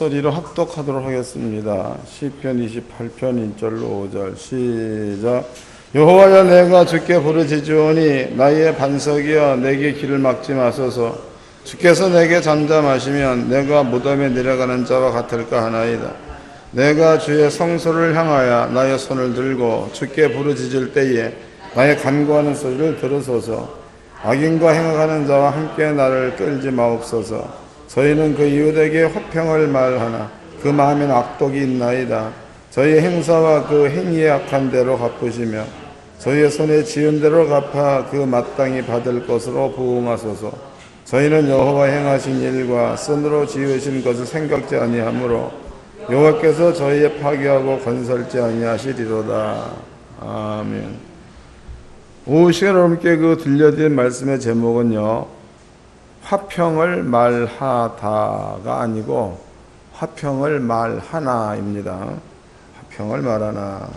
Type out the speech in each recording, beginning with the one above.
소리로 합독하도록 하겠습니다. 시편 28편 1절로 5절 시작. 여호와여, 내가 주께 부르짖으오니 나의 반석이여, 내게 길을 막지 마소서. 주께서 내게 잠잠하시면 내가 무덤에 내려가는 자와 같을까 하나이다. 내가 주의 성소를 향하여 나의 손을 들고 주께 부르짖을 때에 나의 간구하는 소리를 들으소서. 악인과 행악하는 자와 함께 나를 끌지 마옵소서. 저희는 그 이웃에게 화평을 말하나 그 마음엔 악독이 있나이다. 저희 행사와 그 행위에 악한 대로 갚으시며 저희의 손에 지은 대로 갚아 그 마땅히 받을 것으로 부응하소서. 저희는 여호와 행하신 일과 손으로 지으신 것을 생각지 아니하므로 여호와께서 저희의 파괴하고 건설지 아니하시리로다. 아멘. 오후 시간 여러분께 들려드린 말씀의 제목은요, 화평을 말하다가 아니고 화평을 말하나입니다. 화평을 말하나.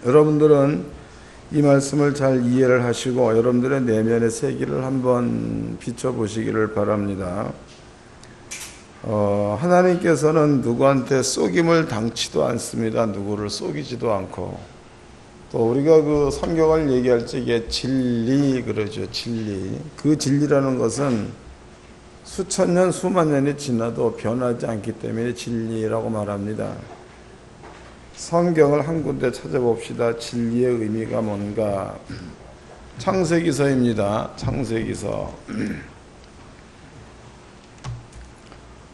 여러분들은 이 말씀을 잘 이해를 하시고 여러분들의 내면의 세계를 한번 비춰보시기를 바랍니다. 하나님께서는 누구한테 속임을 당치도 않습니다. 누구를 속이지도 않고, 또 우리가 성경을 얘기할 적에 진리 그러죠. 진리. 그 진리라는 것은 수천 년, 수만 년이 지나도 변하지 않기 때문에 진리라고 말합니다. 성경을 한 군데 찾아봅시다. 진리의 의미가 뭔가. 창세기서입니다. 창세기서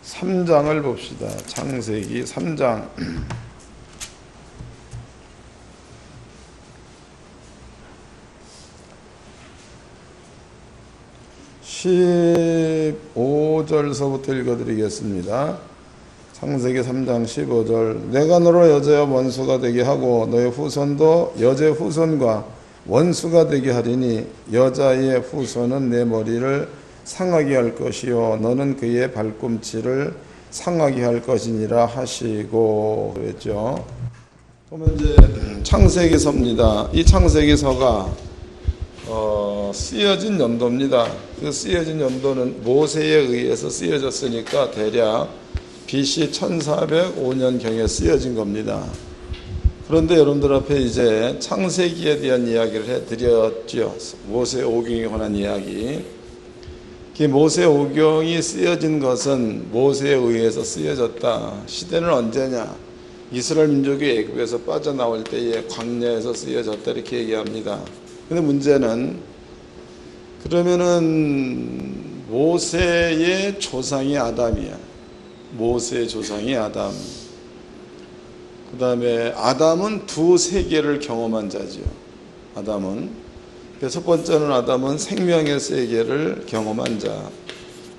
3장을 봅시다. 창세기 3장 15절서부터 읽어드리겠습니다. 창세기 3장 15절. 내가 너로 여자와 원수가 되게 하고 너의 후손도 여자의 후손과 원수가 되게 하리니 여자의 후손은 내 머리를 상하게 할 것이요 너는 그의 발꿈치를 상하게 할 것이니라 하시고 그랬죠. 그러면 이제 창세기서입니다. 이 창세기서가 쓰여진 연도입니다. 그 쓰여진 연도는 모세에 의해서 쓰여졌으니까 대략 BC 1405년경에 쓰여진 겁니다. 그런데 여러분들 앞에 이제 창세기에 대한 이야기를 해드렸죠. 모세 오경에 관한 이야기. 그 모세 오경이 쓰여진 것은 모세에 의해서 쓰여졌다. 시대는 언제냐? 이스라엘 민족이 애굽에서 빠져나올 때에 광야에서 쓰여졌다 이렇게 얘기합니다. 근데 문제는 그러면은 모세의 조상이 아담이야. 모세의 조상이 아담. 그 다음에 아담은 두 세계를 경험한 자죠. 아담은. 첫 번째는 아담은 생명의 세계를 경험한 자.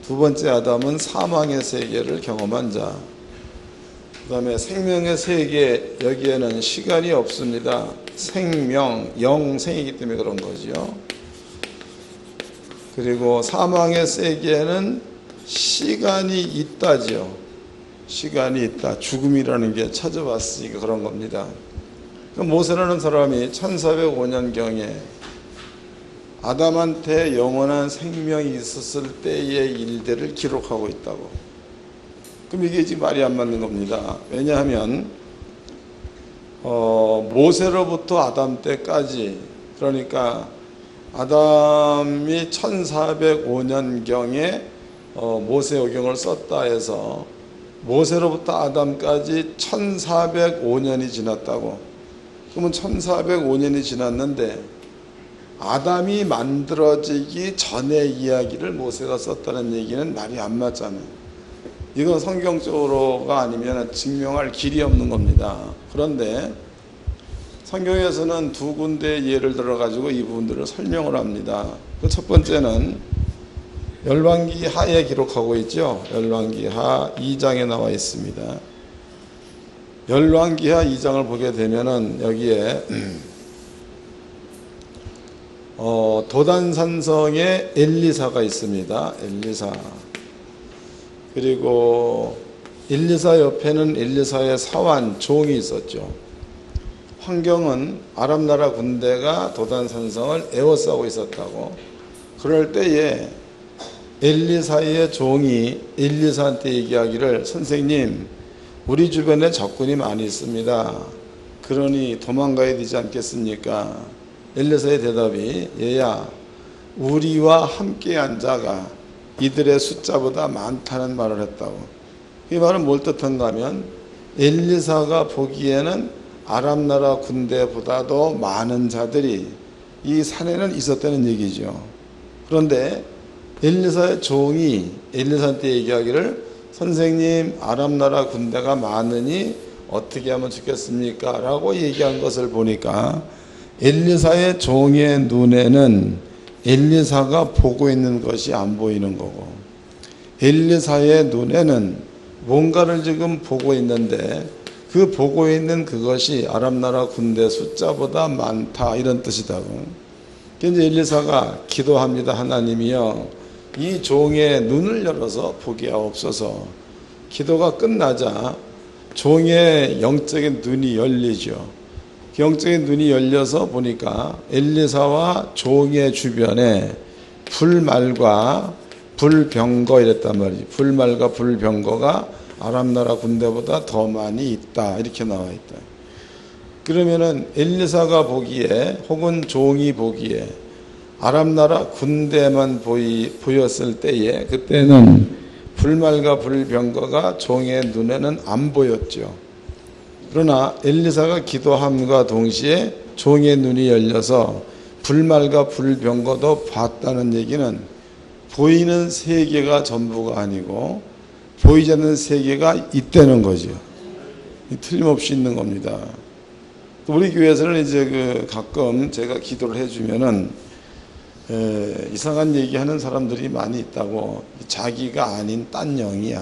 두 번째 아담은 사망의 세계를 경험한 자. 그 다음에 생명의 세계, 여기에는 시간이 없습니다. 생명, 영생이기 때문에 그런 거죠. 그리고 사망의 세계에는 시간이 있다죠. 시간이 있다. 죽음이라는 게 찾아왔으니까 그런 겁니다. 모세라는 사람이 1405년경에 아담한테 영원한 생명이 있었을 때의 일들을 기록하고 있다고. 그럼 이게 지금 말이 안 맞는 겁니다. 왜냐하면 모세로부터 아담 때까지, 그러니까 아담이 1405년경에 모세오경을 썼다 해서 모세로부터 아담까지 1405년이 지났다고. 그러면 1405년이 지났는데 아담이 만들어지기 전의 이야기를 모세가 썼다는 얘기는 말이 안 맞잖아요. 이건 성경적으로가 아니면 증명할 길이 없는 겁니다. 그런데 성경에서는 두 군데의 예를 들어가지고 이 부분들을 설명을 합니다. 그 첫 번째는 열왕기 하에 기록하고 있죠. 열왕기 하 2장에 나와 있습니다. 열왕기 하 2장을 보게 되면은 여기에 도단산성에 엘리사가 있습니다. 엘리사. 그리고 엘리사 옆에는 엘리사의 사환, 종이 있었죠. 환경은 아람 나라 군대가 도단산성을 에워싸고 있었다고. 그럴 때에 엘리사의 종이 엘리사한테 얘기하기를, 선생님 우리 주변에 적군이 많이 있습니다. 그러니 도망가야 되지 않겠습니까? 엘리사의 대답이, 얘야, 우리와 함께한 자가 이들의 숫자보다 많다는 말을 했다고. 이 말은 뭘 뜻한가 하면 엘리사가 보기에는 아람 나라 군대보다도 많은 자들이 이 산에는 있었다는 얘기죠. 그런데 엘리사의 종이 엘리사한테 얘기하기를, 선생님, 아람 나라 군대가 많으니 어떻게 하면 좋겠습니까? 라고 얘기한 것을 보니까 엘리사의 종의 눈에는 엘리사가 보고 있는 것이 안 보이는 거고, 엘리사의 눈에는 뭔가를 지금 보고 있는데 그 보고 있는 그것이 아람 나라 군대 숫자보다 많다, 이런 뜻이다고. 이제 엘리사가 기도합니다. 하나님이여, 이 종의 눈을 열어서 보게 하옵소서. 기도가 끝나자 종의 영적인 눈이 열리죠. 영적인 눈이 열려서 보니까 엘리사와 종의 주변에 불말과 불병거 이랬단 말이지. 불말과 불병거가 아람 나라 군대보다 더 많이 있다, 이렇게 나와 있다. 그러면은 엘리사가 보기에 혹은 종이 보기에 아람 나라 군대만 보였을 때에, 그때는 불말과 불병거가 종의 눈에는 안 보였죠. 그러나 엘리사가 기도함과 동시에 종의 눈이 열려서 불말과 불병거도 봤다는 얘기는 보이는 세계가 전부가 아니고 보이지 않는 세계가 있다는 거죠. 틀림없이 있는 겁니다. 우리 교회에서는 이제 가끔 제가 기도를 해주면은 이상한 얘기하는 사람들이 많이 있다고, 자기가 아닌 딴 영이야.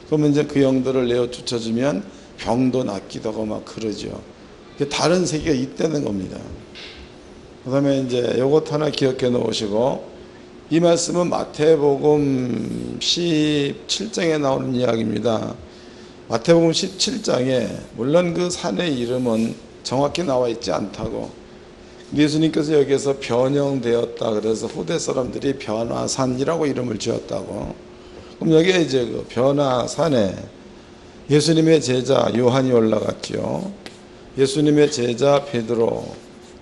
그러면 이제 그 영들을 내어 쫓아주면 병도 낫기도 하고 막 그러죠. 다른 세계가 있다는 겁니다. 그 다음에 이제 요것 하나 기억해 놓으시고, 이 말씀은 마태복음 17장에 나오는 이야기입니다. 마태복음 17장에 물론 그 산의 이름은 정확히 나와 있지 않다고, 예수님께서 여기에서 변형되었다 그래서 후대 사람들이 변화산이라고 이름을 지었다고. 그럼 여기에 이제 그 변화산에 예수님의 제자 요한이 올라갔죠. 예수님의 제자 베드로,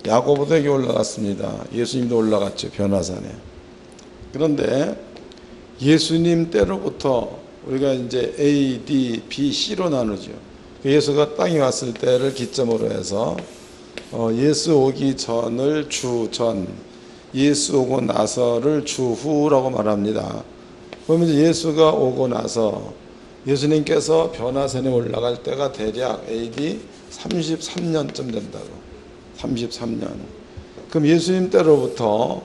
야고보도 여기 올라갔습니다. 예수님도 올라갔죠, 변화산에. 그런데 예수님 때로부터 우리가 이제 A, D, B, C로 나누죠. 예수가 땅에 왔을 때를 기점으로 해서 예수 오기 전을 주전, 예수 오고 나서를 주후라고 말합니다. 그러면 이제 예수가 오고 나서 예수님께서 변화산에 올라갈 때가 대략 AD 33년쯤 된다고. 33년. 그럼 예수님 때로부터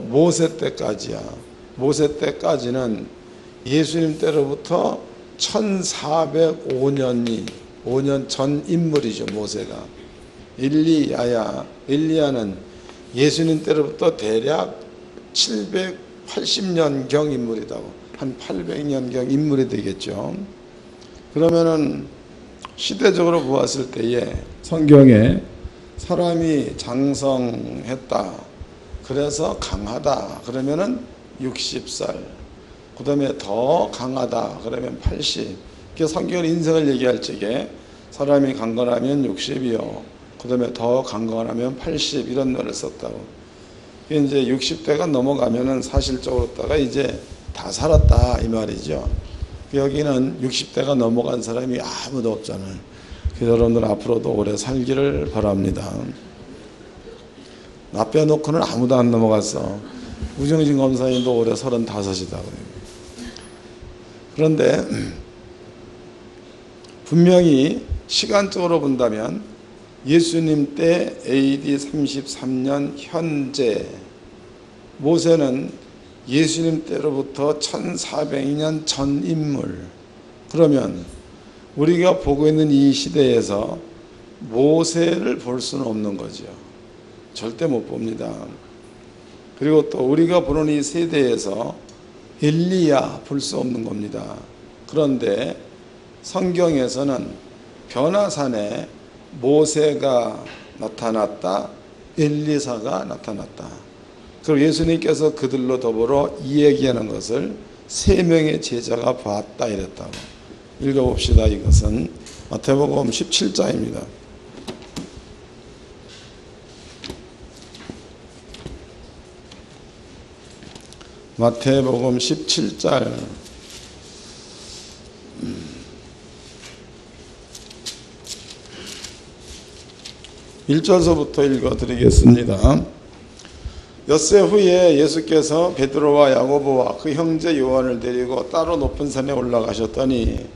모세 때까지야. 모세 때까지는 예수님 때로부터 1405년 전 인물이죠, 모세가. 엘리야는 예수님 때로부터 대략 780년경 인물이다고. 한 800년경 인물이 되겠죠. 그러면은 시대적으로 보았을 때에 성경에 사람이 장성했다, 그래서 강하다 그러면은 60살, 그 다음에 더 강하다 그러면 80. 성경은 인생을 얘기할 적에 사람이 강건하면 60이요, 그 다음에 더 강건하면 80, 이런 말을 썼다고. 이제 60대가 넘어가면은 사실적으로다가 이제 다 살았다, 이 말이죠. 여기는 60대가 넘어간 사람이 아무도 없잖아요. 그래서 여러분들 앞으로도 오래 살기를 바랍니다. 나 빼놓고는 아무도 안 넘어갔어. 우정진 검사님도 올해 35이다. 그런데 분명히 시간적으로 본다면 예수님 때 AD 33년 현재, 모세는 예수님 때로부터 1400년 전 인물. 그러면 우리가 보고 있는 이 시대에서 모세를 볼 수는 없는 거죠. 절대 못 봅니다. 그리고 또 우리가 보는 이 세대에서 엘리야 볼 수 없는 겁니다. 그런데 성경에서는 변화산에 모세가 나타났다, 엘리사가 나타났다. 그리고 예수님께서 그들로 더불어 이 얘기하는 것을 3명의 제자가 봤다 이랬다고. 읽어봅시다. 이것은 마태복음 17장입니다. 마태복음 17장 1절서부터 읽어드리겠습니다. 엿새 후에 예수께서 베드로와 야고보와 그 형제 요한을 데리고 따로 높은 산에 올라가셨더니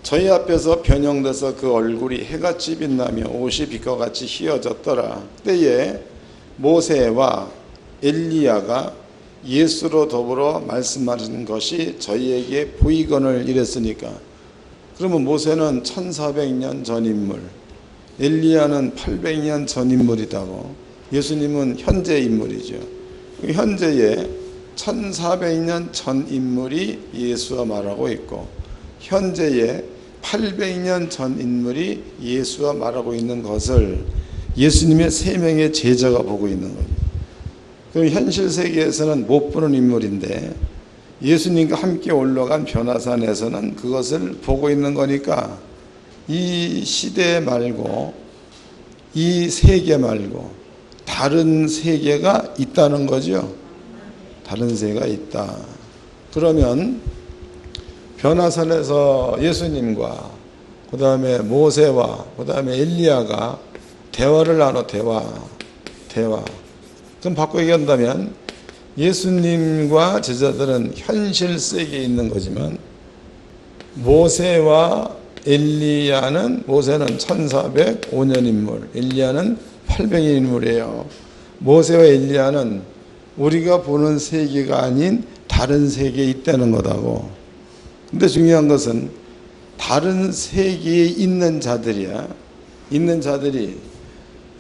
저희 앞에서 변형돼서 그 얼굴이 해같이 빛나며 옷이 빛과 같이 휘어졌더라. 그때에 모세와 엘리야가 예수로 더불어 말씀하신 것이 저희에게 보이거늘 이랬으니까, 그러면 모세는 1400년 전 인물, 엘리야는 800년 전 인물이다고, 예수님은 현재 인물이죠. 현재의 1400년 전 인물이 예수와 말하고 있고, 현재의 800년 전 인물이 예수와 말하고 있는 것을 예수님의 세 명의 제자가 보고 있는 거예요. 그럼 현실 세계에서는 못 보는 인물인데 예수님과 함께 올라간 변화산에서는 그것을 보고 있는 거니까, 이 시대 말고 이 세계 말고 다른 세계가 있다는 거죠. 다른 세계가 있다. 그러면 변화산에서 예수님과 그 다음에 모세와 그 다음에 엘리야가 대화를 나눠. 대화. 그럼 바꿔 얘기한다면 예수님과 제자들은 현실 세계에 있는 거지만 모세와 엘리야는, 모세는 1405년 인물, 엘리야는 800년 인물이에요. 모세와 엘리야는 우리가 보는 세계가 아닌 다른 세계에 있다는 거다고. 근데 중요한 것은 다른 세계에 있는 자들이야. 있는 자들이,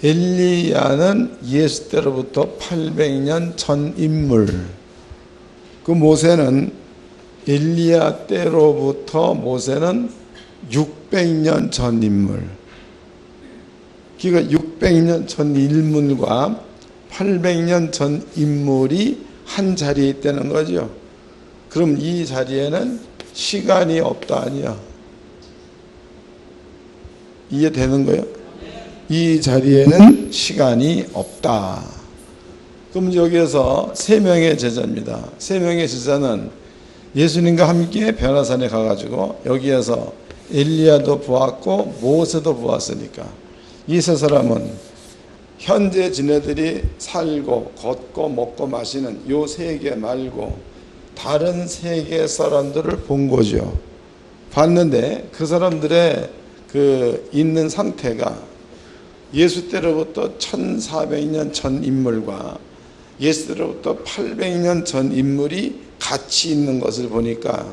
엘리야는 예수 때로부터 800년 전 인물, 그 모세는 엘리야 때로부터 모세는 600년 전 인물. 그러니까 600년 전 인물과 800년 전 인물이 한 자리에 있다는 거죠. 그럼 이 자리에는 시간이 없다 아니야. 이해되는 거예요? 이 자리에는 시간이 없다. 그럼 여기에서 세 명의 제자입니다. 세 명의 제자는 예수님과 함께 변화산에 가가지고 여기에서 엘리야도 보았고 모세도 보았으니까 이 세 사람은 현재 지네들이 살고 걷고 먹고 마시는 요 세계 말고 다른 세계 사람들을 본 거죠. 봤는데 그 사람들의 그 있는 상태가 예수 때로부터 1400년 전 인물과 예수 때로부터 800년 전 인물이 같이 있는 것을 보니까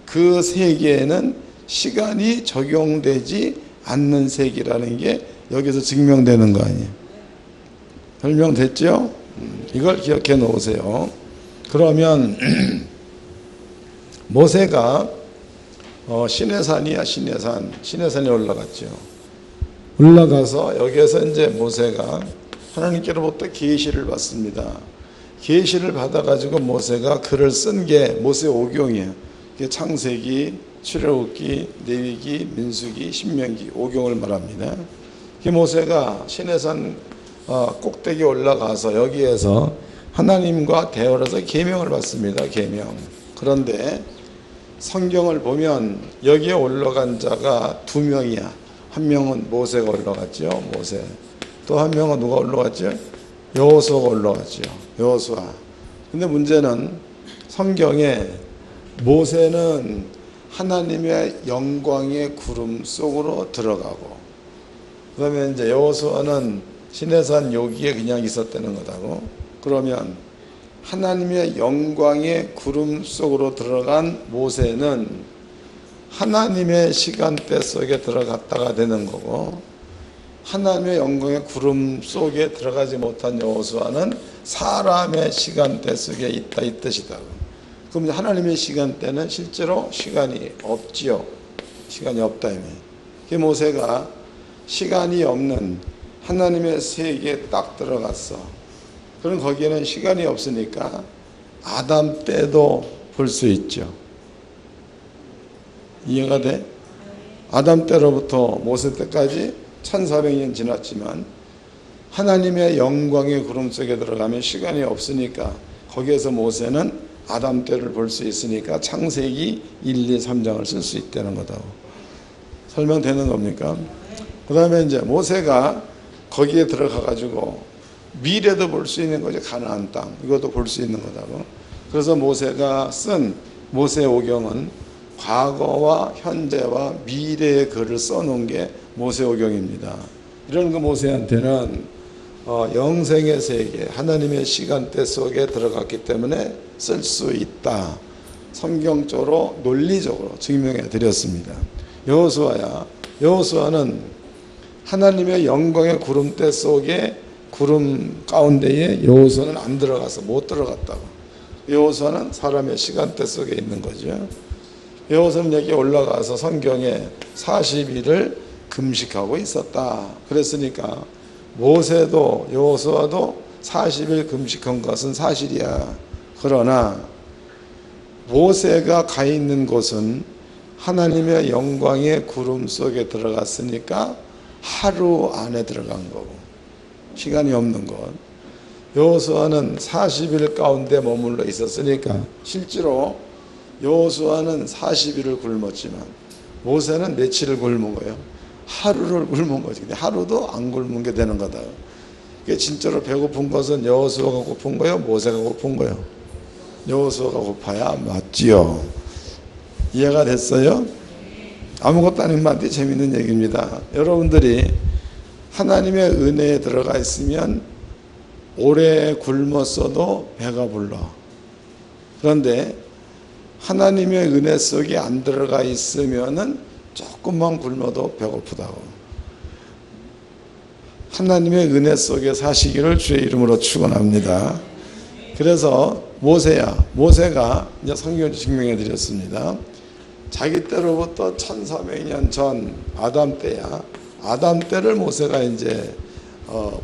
그 세계에는 시간이 적용되지 않는 세계라는 게 여기서 증명되는 거 아니에요. 설명됐죠? 이걸 기억해 놓으세요. 그러면 모세가 시내산이야. 시내산에 올라갔죠. 올라가서 여기에서 이제 모세가 하나님께로부터 계시를 받습니다. 계시를 받아가지고 모세가 글을 쓴 게 모세 오경이에요. 창세기, 출애굽기, 레위기, 민수기, 신명기, 오경을 말합니다. 모세가 시내산 꼭대기에 올라가서 여기에서 하나님과 대화를 해서 계명을 받습니다. 계명. 그런데 성경을 보면 여기에 올라간 자가 두 명이야. 한 명은 모세가 올라갔죠. 모세. 또 한 명은 누가 올라갔죠? 여호수아가 올라갔죠. 여호수아. 근데 문제는 성경에 모세는 하나님의 영광의 구름 속으로 들어가고, 그 다음에 이제 여호수아는 시내산 여기에 그냥 있었다는 거다고. 그러면 하나님의 영광의 구름 속으로 들어간 모세는 하나님의 시간대 속에 들어갔다가 되는 거고, 하나님의 영광의 구름 속에 들어가지 못한 여호수아는 사람의 시간대 속에 있다 이 뜻이다. 그럼 하나님의 시간대는 실제로 시간이 없지요. 시간이 없다 이미. 그 모세가 시간이 없는 하나님의 세계에 딱 들어갔어. 그럼 거기에는 시간이 없으니까 아담 때도 볼 수 있죠. 이해가 돼? 아담 때로부터 모세 때까지 1400년 지났지만 하나님의 영광의 구름 속에 들어가면 시간이 없으니까 거기에서 모세는 아담 때를 볼 수 있으니까 창세기 1, 2, 3장을 쓸 수 있다는 거다. 설명되는 겁니까? 그 다음에 이제 모세가 거기에 들어가 가지고 미래도 볼 수 있는 거죠. 가나안 땅 이것도 볼 수 있는 거다고. 그래서 모세가 쓴 모세오경은 과거와 현재와 미래의 글을 써놓은 게 모세오경입니다. 이런 거 모세한테는 영생의 세계 하나님의 시간대 속에 들어갔기 때문에 쓸 수 있다. 성경적으로 논리적으로 증명해 드렸습니다. 여호수아는 하나님의 영광의 구름대 속에 구름 가운데에 여호수아는 안 들어가서 못 들어갔다고. 여호수아는 사람의 시간대 속에 있는 거죠. 여호수아는 여기 올라가서 성경에 40일을 금식하고 있었다. 그랬으니까 모세도 여호수아도 40일 금식한 것은 사실이야. 그러나 모세가 가 있는 곳은 하나님의 영광의 구름 속에 들어갔으니까 하루 안에 들어간 거고 시간이 없는 것. 여호수아는 40일 가운데 머물러 있었으니까 실제로 여호수아는 40일을 굶었지만 모세는 며칠을 굶은 거예요? 하루를 굶은 거지. 근데 하루도 안 굶은 게 되는 거다. 그게 진짜로 배고픈 것은 여호수아가 고픈 거예요? 모세가 고픈 거예요? 여호수아가 고파야 맞지요. 이해가 됐어요? 아무것도 아닌 말인데 재밌는 얘기입니다. 여러분들이 하나님의 은혜에 들어가 있으면 오래 굶었어도 배가 불러. 그런데 하나님의 은혜 속에 안 들어가 있으면은 조금만 굶어도 배고프다고. 하나님의 은혜 속에 사시기를 주의 이름으로 축원합니다. 그래서 모세가 이제 성경을 증명해 드렸습니다. 자기 때로부터 1400년 전 아담 때야. 아담 때를 모세가 이제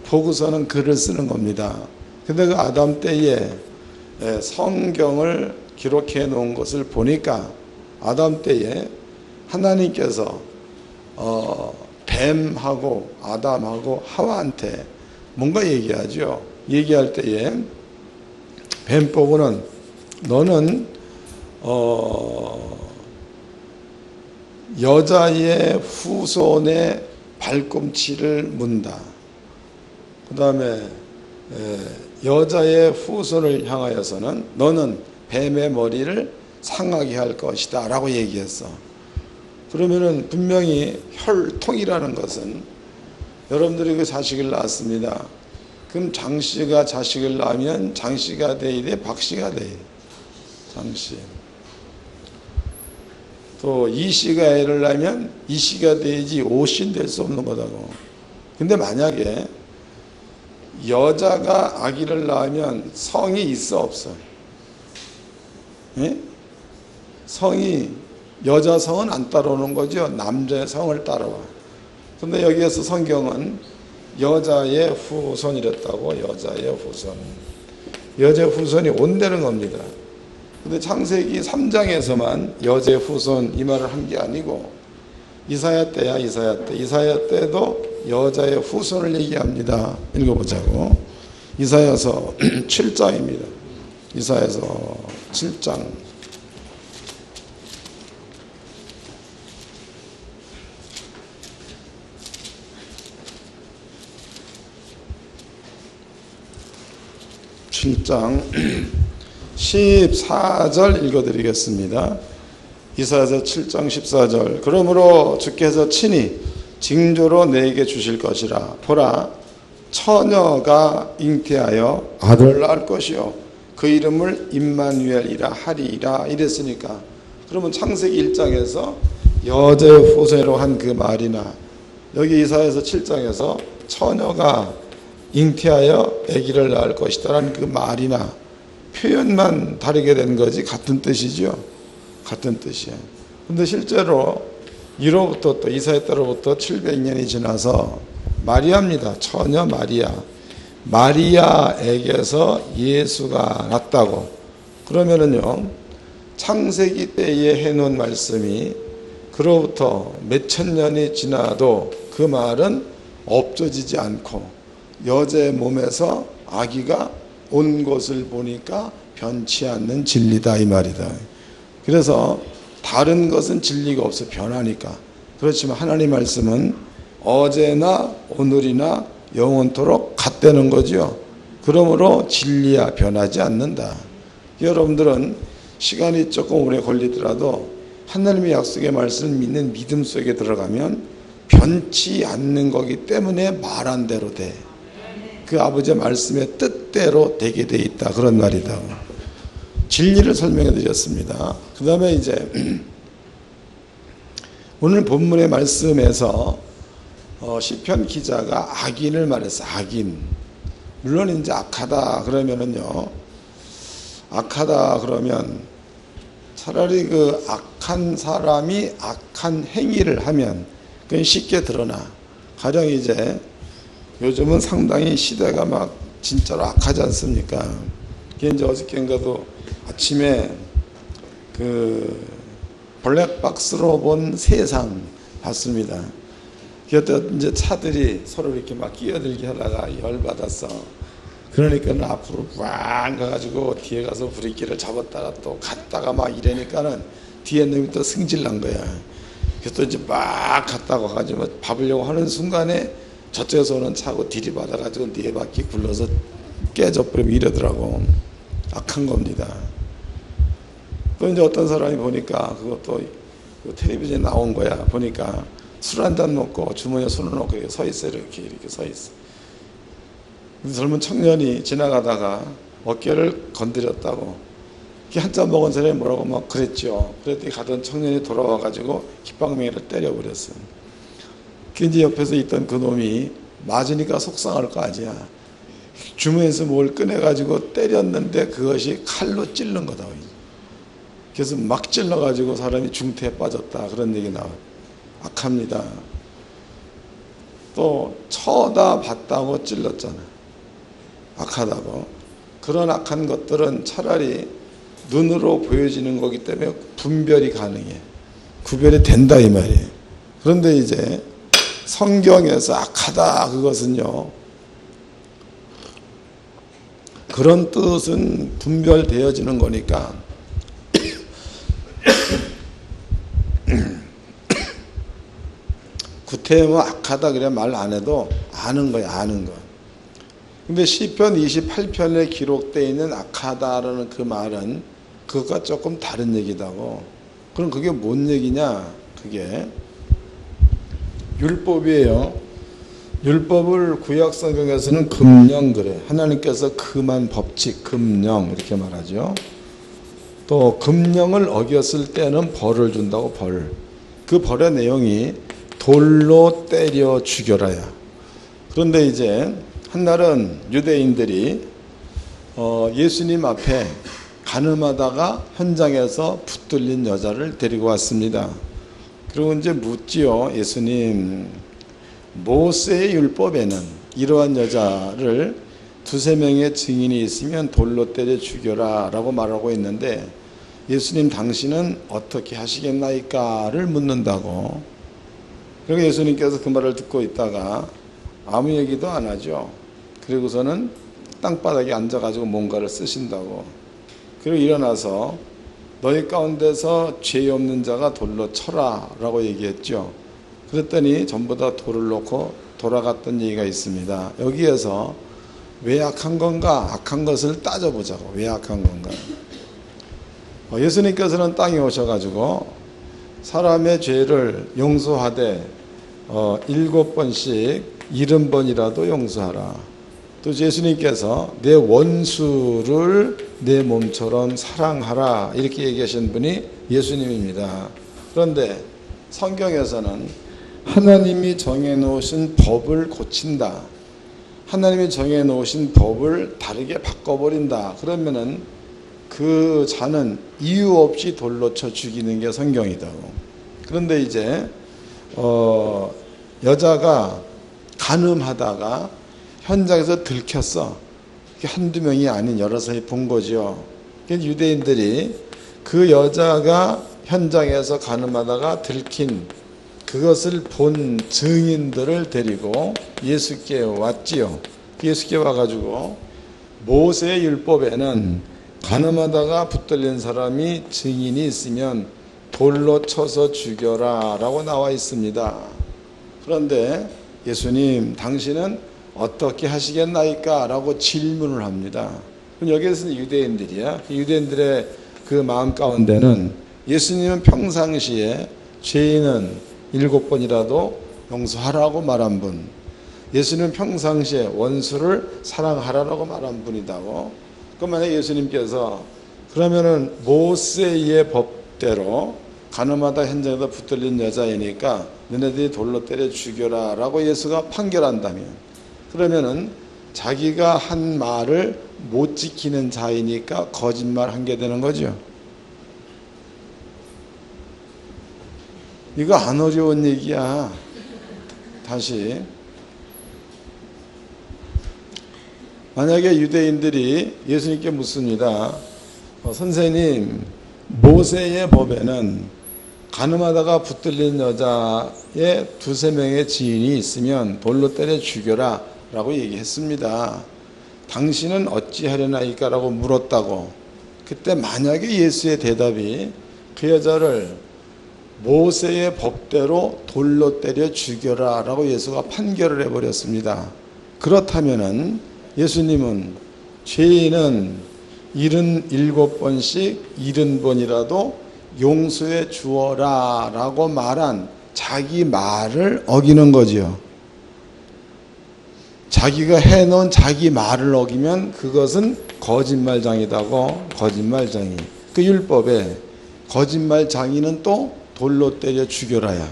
보고서는 글을 쓰는 겁니다. 근데 그 아담 때에 성경을 기록해 놓은 것을 보니까 아담 때에 하나님께서 뱀하고 아담하고 하와한테 뭔가 얘기하죠. 얘기할 때에 뱀 보고는 너는 여자의 후손의 발꿈치를 문다. 그 다음에 여자의 후손을 향하여서는 너는 뱀의 머리를 상하게 할 것이다 라고 얘기했어. 그러면은 분명히 혈통이라는 것은 여러분들이 그 자식을 낳았습니다. 그럼 장씨가 자식을 낳으면 장씨가 돼야 돼, 박씨가 돼야 돼. 장씨. 또 이씨가 애를 낳으면 이씨가 돼야지 오씨는 될 수 없는 거다고. 근데 만약에 여자가 아기를 낳으면 성이 있어 없어? 예? 성이 여자 성은 안 따라오는 거죠. 남자의 성을 따라와. 근데 여기에서 성경은 여자의 후손이랬다고. 여자의 후손. 여자의 후손이 온다는 겁니다. 근데 창세기 3장에서만 여자의 후손 이 말을 한 게 아니고 이사야 때야. 이사야 때도 여자의 후손을 얘기합니다. 읽어보자고. 이사야서 7장입니다. 이사야서 7장 7장 14절 읽어드리겠습니다. 이사야서 7장 14절. 그러므로 주께서 친히 징조로 내게 주실 것이라. 보라, 처녀가 잉태하여 아들을 낳을 것이요 그 이름을 임마누엘이라 하리이라. 이랬으니까 그러면 창세기 1장에서 여자의 후손으로 한 그 말이나 여기 이사야서 7장에서 처녀가 잉태하여 아기를 낳을 것이다라는 그 말이나 표현만 다르게 된 거지 같은 뜻이죠. 같은 뜻이에요. 근데 실제로 이로부터 또 이사야 때로부터 700년이 지나서 마리아입니다. 처녀 마리아. 마리아에게서 예수가 났다고. 그러면은요, 창세기 때에 해놓은 말씀이 그로부터 몇천 년이 지나도 그 말은 없어지지 않고 여자의 몸에서 아기가 온 것을 보니까 변치 않는 진리다 이 말이다. 그래서 다른 것은 진리가 없어 변하니까. 그렇지만 하나님 말씀은 어제나 오늘이나 영원토록 같다는 거죠. 그러므로 진리야 변하지 않는다. 여러분들은 시간이 조금 오래 걸리더라도 하나님의 약속의 말씀을 믿는 믿음 속에 들어가면 변치 않는 거기 때문에 말한 대로 돼. 그 아버지의 말씀의 뜻대로 되게 돼 있다. 그런 말이다. 진리를 설명해 드렸습니다. 그 다음에 이제 오늘 본문의 말씀에서 시편 기자가 악인을 말했어. 악인. 물론 이제 악하다 그러면은요. 악하다 그러면 차라리 그 악한 사람이 악한 행위를 하면 그건 쉽게 드러나. 가령 이제 요즘은 상당히 시대가 막 진짜로 악하지 않습니까? 이게 이제 어저께인가도 아침에 그 블랙박스로 본 세상 봤습니다. 그때 이제 차들이 서로 이렇게 막 끼어들게 하다가 열받았어. 그러니까는 앞으로 꽝 가가지고 뒤에 가서 브레이크를 잡았다가 또 갔다가 막 이러니까는 뒤에 놈이 또 승질난 거야. 그래서 또 이제 막 갔다가 가가지고 밟으려고 하는 순간에 저쪽에서 오는 차고 들이받아가지고 네 바퀴 굴러서 깨져버리고 이러더라고. 악한 겁니다. 또 이제 어떤 사람이 보니까 그것도 그 텔레비전에 나온 거야. 보니까 술 한 잔 먹고 주머니에 손을 넣고 이렇게 서 있어. 이렇게 서 있어. 젊은 청년이 지나가다가 어깨를 건드렸다고. 한 잔 먹은 사람이 뭐라고 막 그랬죠. 그랬더니 가던 청년이 돌아와가지고 깃방망이를 때려버렸어. 그 이제 옆에서 있던 그 놈이 맞으니까 속상할 거 아니야. 주머니에서 뭘 꺼내가지고 때렸는데 그것이 칼로 찔른 거다. 그래서 막 찔러가지고 사람이 중태에 빠졌다. 그런 얘기 나와요. 악합니다. 또 쳐다봤다고 찔렀잖아. 악하다고. 그런 악한 것들은 차라리 눈으로 보여지는 거기 때문에 분별이 가능해. 구별이 된다 이 말이에요. 그런데 이제 성경에서 악하다 그것은요. 그런 뜻은 분별되어지는 거니까 구태여 악하다 그래 말 안 해도 아는 거야. 아는 거. 근데 시편 28편에 기록되어 있는 악하다라는 그 말은 그것과 조금 다른 얘기다고. 그럼 그게 뭔 얘기냐? 그게 율법이에요. 율법을 구약 성경에서는 금령 그래. 하나님께서 금한 법칙, 금령 이렇게 말하죠. 또 금령을 어겼을 때는 벌을 준다고 벌. 그 벌의 내용이 돌로 때려 죽여라야. 그런데 이제 한날은 유대인들이 예수님 앞에 가늠하다가 현장에서 붙들린 여자를 데리고 왔습니다. 그리고 이제 묻지요. 예수님, 모세의 율법에는 이러한 여자를 두세 명의 증인이 있으면 돌로 때려 죽여라 라고 말하고 있는데 예수님 당신은 어떻게 하시겠나이까를 묻는다고. 그리고 예수님께서 그 말을 듣고 있다가 아무 얘기도 안 하죠. 그리고서는 땅바닥에 앉아가지고 뭔가를 쓰신다고. 그리고 일어나서 너희 가운데서 죄 없는 자가 돌로 쳐라 라고 얘기했죠. 그랬더니 전부 다 돌을 놓고 돌아갔던 얘기가 있습니다. 여기에서 왜 악한 건가? 악한 것을 따져보자고. 왜 악한 건가? 예수님께서는 땅에 오셔가지고 사람의 죄를 용서하되 7번씩 70번이라도 용서하라. 또 예수님께서 내 원수를 내 몸처럼 사랑하라 이렇게 얘기하신 분이 예수님입니다. 그런데 성경에서는 하나님이 정해놓으신 법을 고친다. 하나님이 정해놓으신 법을 다르게 바꿔버린다. 그러면은 그 자는 이유 없이 돌로 쳐 죽이는 게 성경이다고. 그런데 이제 여자가 간음하다가 현장에서 들켰어. 한두 명이 아닌 여러 사람이 본 거죠. 유대인들이 그 여자가 현장에서 가늠하다가 들킨 그것을 본 증인들을 데리고 예수께 왔지요. 예수께 와가지고 모세의 율법에는 가늠하다가 붙들린 사람이 증인이 있으면 돌로 쳐서 죽여라 라고 나와 있습니다. 그런데 예수님, 당신은 어떻게 하시겠나이까? 라고 질문을 합니다. 그럼 여기에서는 유대인들이야. 유대인들의 그 마음 가운데는 예수님은 평상시에 죄인은 7번이라도 용서하라고 말한 분, 예수님은 평상시에 원수를 사랑하라고 말한 분이다고. 그럼 만약 예수님께서 그러면은 모세의 법대로 가늠하다 현장에서 붙들린 여자이니까 너네들이 돌로 때려 죽여라 라고 예수가 판결한다면, 그러면은 자기가 한 말을 못 지키는 자이니까 거짓말 한 게 되는 거죠. 이거 안 어려운 얘기야. 다시, 만약에 유대인들이 예수님께 묻습니다. 선생님, 모세의 법에는 가늠하다가 붙들린 여자의 2-3명의 지인이 있으면 돌로 때려 죽여라 라고 얘기했습니다. 당신은 어찌하려나이까? 라고 물었다고. 그때 만약에 예수의 대답이 그 여자를 모세의 법대로 돌로 때려 죽여라 라고 예수가 판결을 해버렸습니다. 그렇다면은 예수님은 죄인은 77번씩 70번이라도 용서해 주어라 라고 말한 자기 말을 어기는 거지요. 자기가 해놓은 자기 말을 어기면 그것은 거짓말장이다고. 거짓말장이. 그 율법에 거짓말장이는 또 돌로 때려 죽여라야.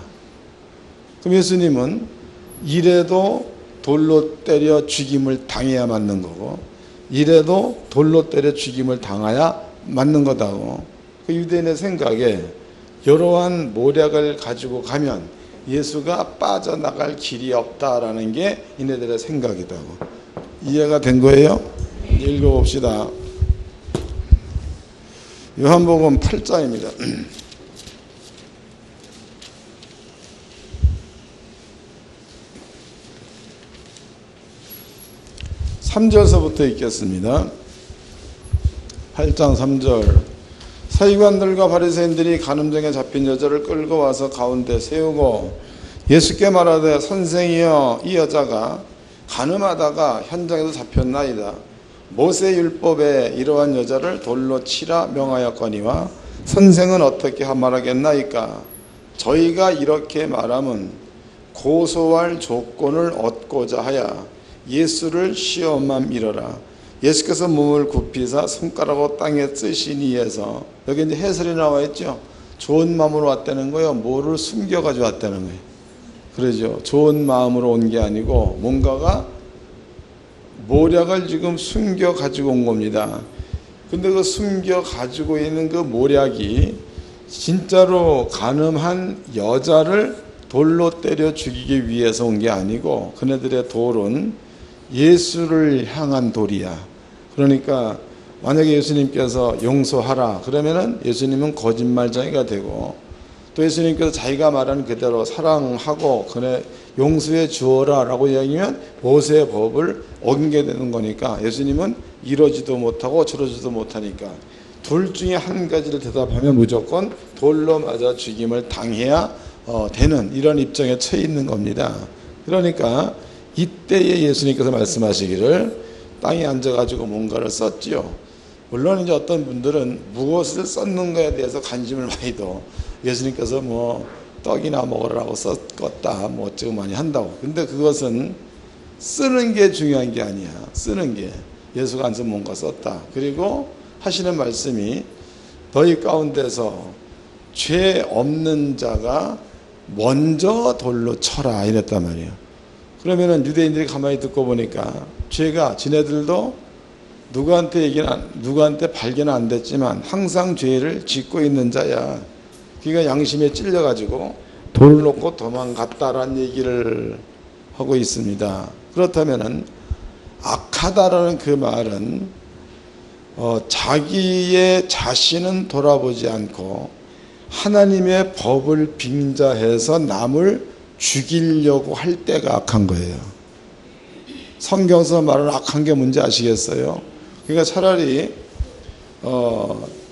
그럼 예수님은 이래도 돌로 때려 죽임을 당해야 맞는 거고, 이래도 돌로 때려 죽임을 당해야 맞는 거다고. 그 유대인의 생각에 이러한 모략을 가지고 가면 예수가 빠져나갈 길이 없다라는 게 이네들의 생각이다고. 이해가 된 거예요? 읽어봅시다. 요한복음 8장입니다. 3절서부터 읽겠습니다. 8장 3절. 서기관들과 바리새인들이 간음정에 잡힌 여자를 끌고 와서 가운데 세우고 예수께 말하되, 선생이여, 이 여자가 간음하다가 현장에서 잡혔나이다. 모세 율법에 이러한 여자를 돌로 치라 명하였거니와 선생은 어떻게 말하겠나이까? 저희가 이렇게 말함은 고소할 조건을 얻고자 하여 예수를 시험함 이러라. 예수께서 몸을 굽히사 손가락으로 땅에 쓰시니에서, 여기 이제 해설이 나와 있죠. 좋은 마음으로 왔다는 거예요. 뭐를 숨겨가지고 왔다는 거예요. 그러죠. 좋은 마음으로 온 게 아니고 뭔가가 모략을 지금 숨겨가지고 온 겁니다. 근데 그 숨겨가지고 있는 그 모략이 진짜로 간음한 여자를 돌로 때려 죽이기 위해서 온 게 아니고, 그네들의 돌은 예수를 향한 돌이야. 그러니까 만약에 예수님께서 용서하라 그러면은 예수님은 거짓말쟁이가 되고, 또 예수님께서 자기가 말한 그대로 사랑하고 그네 용서해 주어라 라고 이야기하면 모세의 법을 어긴게 되는 거니까 예수님은 이러지도 못하고 저러지도 못하니까 둘 중에 한 가지를 대답하면 무조건 돌로 맞아 죽임을 당해야 되는 이런 입장에 처해 있는 겁니다. 그러니까 이때에 예수님께서 말씀하시기를 땅에 앉아가지고 뭔가를 썼지요. 물론 이제 어떤 분들은 무엇을 썼는가에 대해서 관심을 많이 둬. 예수님께서 뭐 떡이나 먹으라고 썼다 뭐 어쩌고 많이 한다고. 근데 그것은 쓰는 게 중요한 게 아니야. 쓰는 게 예수가 앉아서 뭔가 썼다. 그리고 하시는 말씀이 너희 가운데서 죄 없는 자가 먼저 돌로 쳐라 이랬단 말이에요. 그러면은 유대인들이 가만히 듣고 보니까 죄가 지네들도 누구한테 발견 안 됐지만 항상 죄를 짓고 있는 자야. 그러니까 양심에 찔려가지고 돌 놓고 도망갔다라는 얘기를 하고 있습니다. 그렇다면은 악하다라는 그 말은 자기의 자신은 돌아보지 않고 하나님의 법을 빙자해서 남을 죽이려고 할 때가 악한 거예요. 성경에서 말하는 악한 게 뭔지 아시겠어요? 그러니까 차라리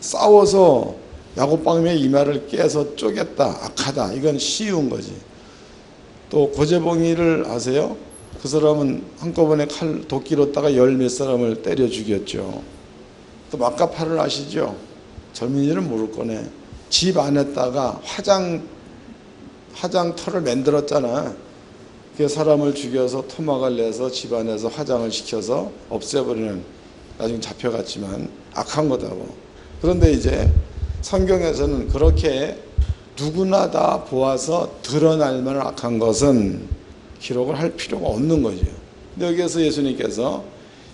싸워서 야곱방의 이마를 깨서 쪼갰다, 악하다, 이건 쉬운 거지. 또 고재봉이를 아세요? 그 사람은 한꺼번에 도끼로 따가 열 몇 사람을 때려 죽였죠. 또 막가파를 아시죠? 젊은이들은 모를 거네. 집 안에다가 화장터를 만들었잖아. 그 사람을 죽여서 토막을 내서 집 안에서 화장을 시켜서 없애버리는, 나중에 잡혀갔지만 악한 거다고. 그런데 이제 성경에서는 그렇게 누구나 다 보아서 드러날 만한 악한 것은 기록을 할 필요가 없는 거죠. 근데 여기에서 예수님께서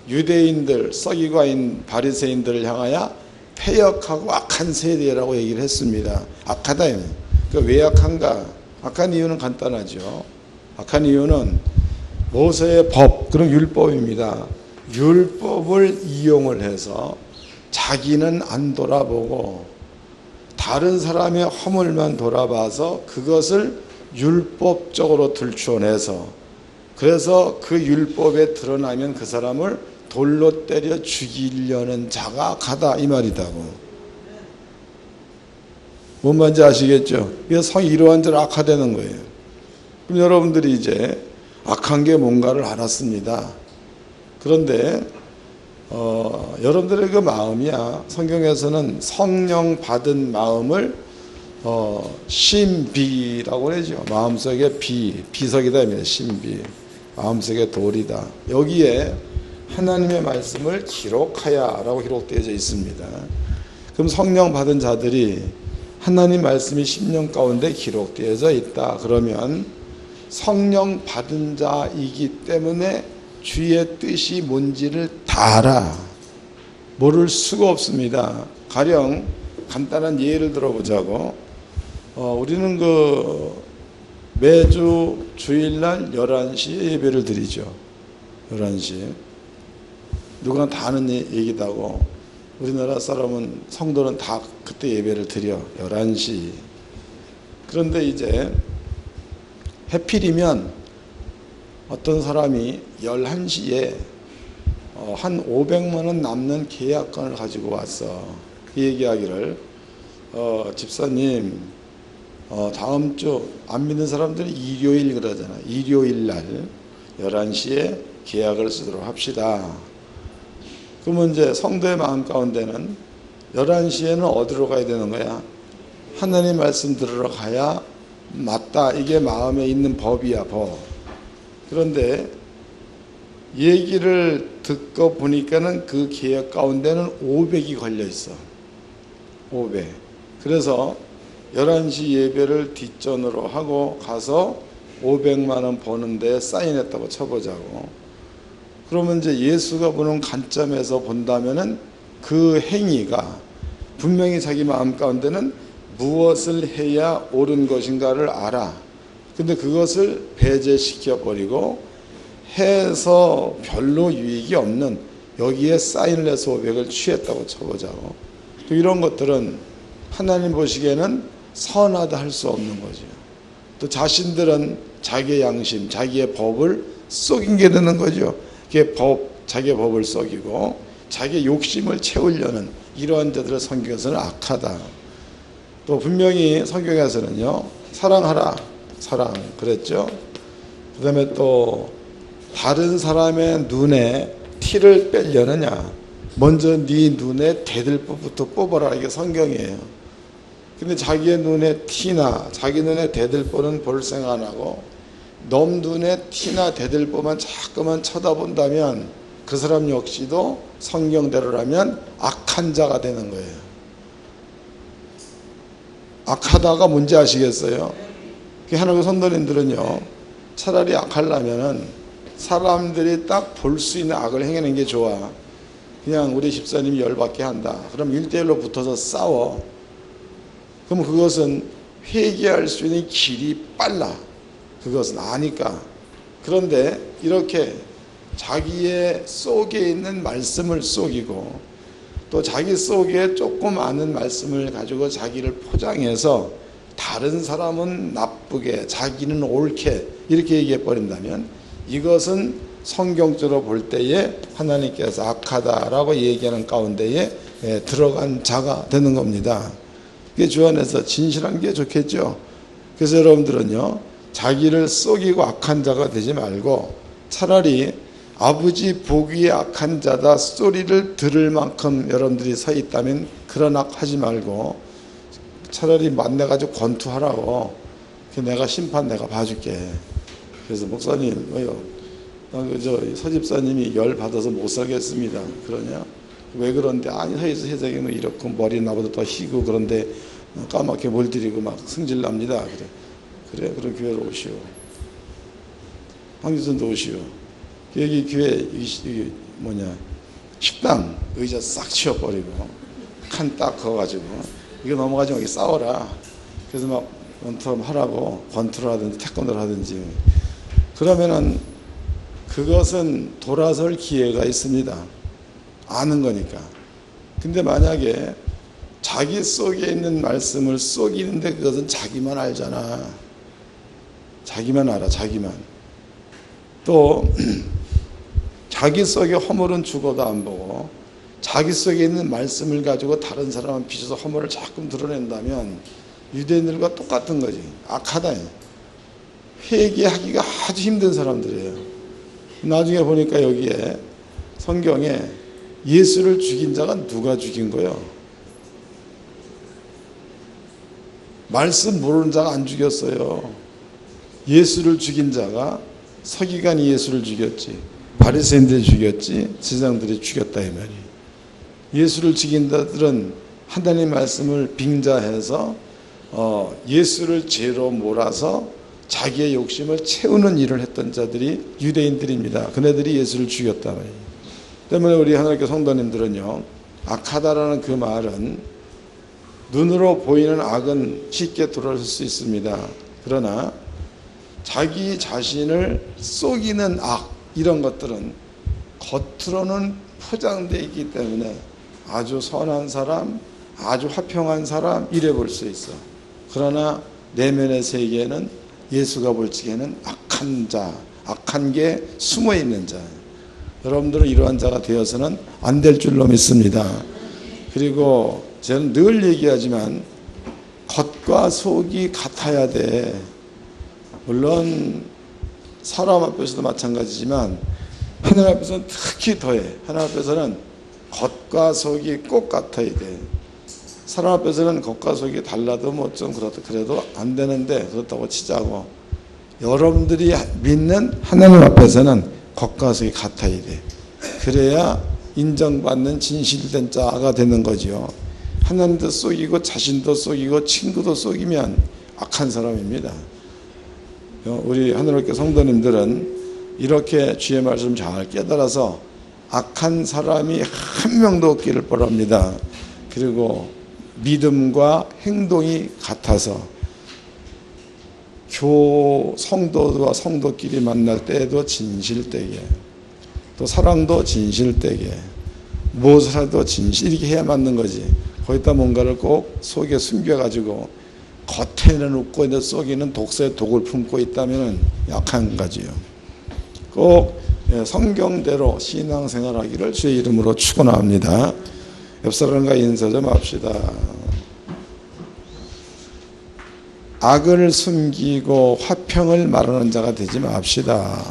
유대인들, 서기관인 바리새인들을 향하여 패역하고 악한 세대라고 얘기를 했습니다. 악하다. 그러니까 왜 악한가? 악한 이유는 간단하죠. 악한 이유는 모세의 법, 그런 율법입니다. 율법을 이용을 해서 자기는 안 돌아보고 다른 사람의 허물만 돌아봐서 그것을 율법적으로 들추어내서, 그래서 그 율법에 드러나면 그 사람을 돌로 때려 죽이려는 자가 악하다, 이 말이다고. 뭔 말인지 아시겠죠? 그래서 이러한 자를 악하다는 거예요. 그럼 여러분들이 이제 악한 게 뭔가를 알았습니다. 그런데 여러분들의 그 마음이야, 성경에서는 성령 받은 마음을 신비라고 그러죠. 마음속에 비석이다, 신비. 마음속에 돌이다. 여기에 하나님의 말씀을 기록하야 라고 기록되어져 있습니다. 그럼 성령 받은 자들이 하나님 말씀이 심령 가운데 기록되어져 있다 그러면 성령 받은 자이기 때문에 주의 뜻이 뭔지를 다 알아. 모를 수가 없습니다. 가령 간단한 예를 들어보자고. 우리는 매주 주일날 11시에 예배를 드리죠. 11시. 누가 다 아는 얘기다고. 우리나라 사람은, 성도는 다 그때 예배를 드려. 11시. 그런데 이제 해필이면 어떤 사람이 11시에 한 500만 원 남는 계약건을 가지고 왔어. 그 얘기하기를 집사님, 다음 주 안 믿는 사람들은 일요일 그러잖아. 일요일 날 11시에 계약을 쓰도록 합시다. 그러면 이제 성도의 마음 가운데는 11시에는 어디로 가야 되는 거야? 하나님 말씀 들으러 가야 맞다. 이게 마음에 있는 법이야, 법. 그런데 얘기를 듣고 보니까는 그 계약 가운데는 500이 걸려 있어. 500. 그래서 11시 예배를 뒷전으로 하고 가서 500만 원 버는데 사인했다고 쳐보자고. 그러면 이제 예수가 보는 관점에서 본다면은 그 행위가 분명히 자기 마음 가운데는 무엇을 해야 옳은 것인가를 알아. 근데 그것을 배제시켜 버리고 해서 별로 유익이 없는, 여기에 사인을 해서 500을 취했다고 쳐보자고. 또 이런 것들은 하나님 보시기에는 선하다 할 수 없는 거죠. 또 자신들은 자기의 양심, 자기의 법을 속이게 되는 거죠. 자기의 법을 속이고 자기의 욕심을 채우려는 이러한 자들의 성경에서는 악하다. 또 분명히 성경에서는요, 사랑하라, 사랑 그랬죠. 그 다음에 또 다른 사람의 눈에 티를 빼려느냐, 먼저 네 눈에 대들보부터 뽑아라, 이게 성경이에요. 근데 자기의 눈에 티나 자기 눈에 대들보는 볼 생각 안 하고 놈 눈에 티나 대들보만 자꾸만 쳐다본다면 그 사람 역시도 성경대로라면 악한 자가 되는 거예요. 악하다가 뭔지 아시겠어요? 하나님 선도님들은요, 차라리 악하려면은 사람들이 딱 볼 수 있는 악을 행하는 게 좋아. 그냥 우리 집사님이 열받게 한다. 그럼 1대1로 붙어서 싸워. 그럼 그것은 회개할 수 있는 길이 빨라. 그것은 아니까. 그런데 이렇게 자기의 속에 있는 말씀을 속이고 또 자기 속에 조금 아는 말씀을 가지고 자기를 포장해서 다른 사람은 나쁘게 자기는 옳게 이렇게 얘기해 버린다면 이것은 성경적으로 볼 때에 하나님께서 악하다라고 얘기하는 가운데에 들어간 자가 되는 겁니다. 그게 주 안에서 진실한 게 좋겠죠. 그래서 여러분들은요, 자기를 속이고 악한 자가 되지 말고 차라리 아버지 보기에 악한 자다 소리를 들을 만큼 여러분들이 서 있다면 그런 악 하지 말고 차라리 만나가지고 권투하라고. 내가 심판 내가 봐줄게. 그래서 목사님 저 서집사님이 열 받아서 못 살겠습니다. 그러냐? 왜 그런데? 아니 회장이 뭐 이렇고 머리 나보다 더 희고 그런데 까맣게 몰들이고 막 승질납니다. 그래 그럼 교회로 오시오. 황교선도 오시오. 여기 교회 여기 식당 의자 싹 치워버리고 칸 딱 그어가지고 이거 넘어가지 말고 싸워라. 그래서 막 원투를 하라고 권투를 하든지 태권도를 하든지. 그러면은 그것은 돌아설 기회가 있습니다. 아는 거니까. 근데 만약에 자기 속에 있는 말씀을 속이는데 그것은 자기만 알잖아. 자기만 알아. 자기만. 또 자기 속에 허물은 죽어도 안 보고 자기 속에 있는 말씀을 가지고 다른 사람을 비춰서 허물을 자꾸 드러낸다면 유대인들과 똑같은 거지. 악하다. 회개하기가 아주 힘든 사람들이에요. 나중에 보니까 여기에 성경에 예수를 죽인 자가 누가 죽인 거예요? 말씀 모르는 자가 안 죽였어요. 예수를 죽인 자가 서기관이 예수를 죽였지, 바리새인들이 죽였지, 제사장들이 죽였다 이 말이. 예수를 죽인 자들은 하나님 말씀을 빙자해서 예수를 죄로 몰아서 자기의 욕심을 채우는 일을 했던 자들이 유대인들입니다. 그네들이 예수를 죽였다 말이에요. 때문에 우리 하나님께 성도님들은요, 악하다라는 그 말은 눈으로 보이는 악은 쉽게 드러날 수 있습니다. 그러나 자기 자신을 속이는 악, 이런 것들은 겉으로는 포장되어 있기 때문에 아주 선한 사람, 아주 화평한 사람 이래 볼 수 있어. 그러나 내면의 세계에는 예수가 볼 적에는 악한 자, 악한 게 숨어 있는 자. 여러분들은 이러한 자가 되어서는 안 될 줄로 믿습니다. 그리고 저는 늘 얘기하지만 겉과 속이 같아야 돼. 물론 사람 앞에서도 마찬가지지만 하나님 앞에서는 특히 더해. 하나님 앞에서는 겉과 속이 꼭 같아야 돼. 사람 앞에서는 겉과 속이 달라도 뭐 좀 그래도 안 되는데 그렇다고 치자고, 여러분들이 믿는 하나님 앞에서는 겉과 속이 같아야 돼. 그래야 인정받는 진실된 자가 되는 거죠. 하나님도 속이고 자신도 속이고 친구도 속이면 악한 사람입니다. 우리 하늘의 성도님들은 이렇게 주의 말씀 잘 깨달아서 악한 사람이 한 명도 없기를 바랍니다. 그리고 믿음과 행동이 같아서 성도와 성도끼리 만날 때에도 진실되게, 또 사랑도 진실되게, 무엇을 해도 진실, 이렇게 해야 맞는 거지. 거기다 뭔가를 꼭 속에 숨겨가지고 겉에는 웃고 있는데 속에는 독서의 독을 품고 있다면 약한 거지요. 꼭 성경대로 신앙생활하기를 주의 이름으로 축원합니다. 옆사람과 인사 좀 합시다. 악을 숨기고 화평을 말하는 자가 되지 맙시다.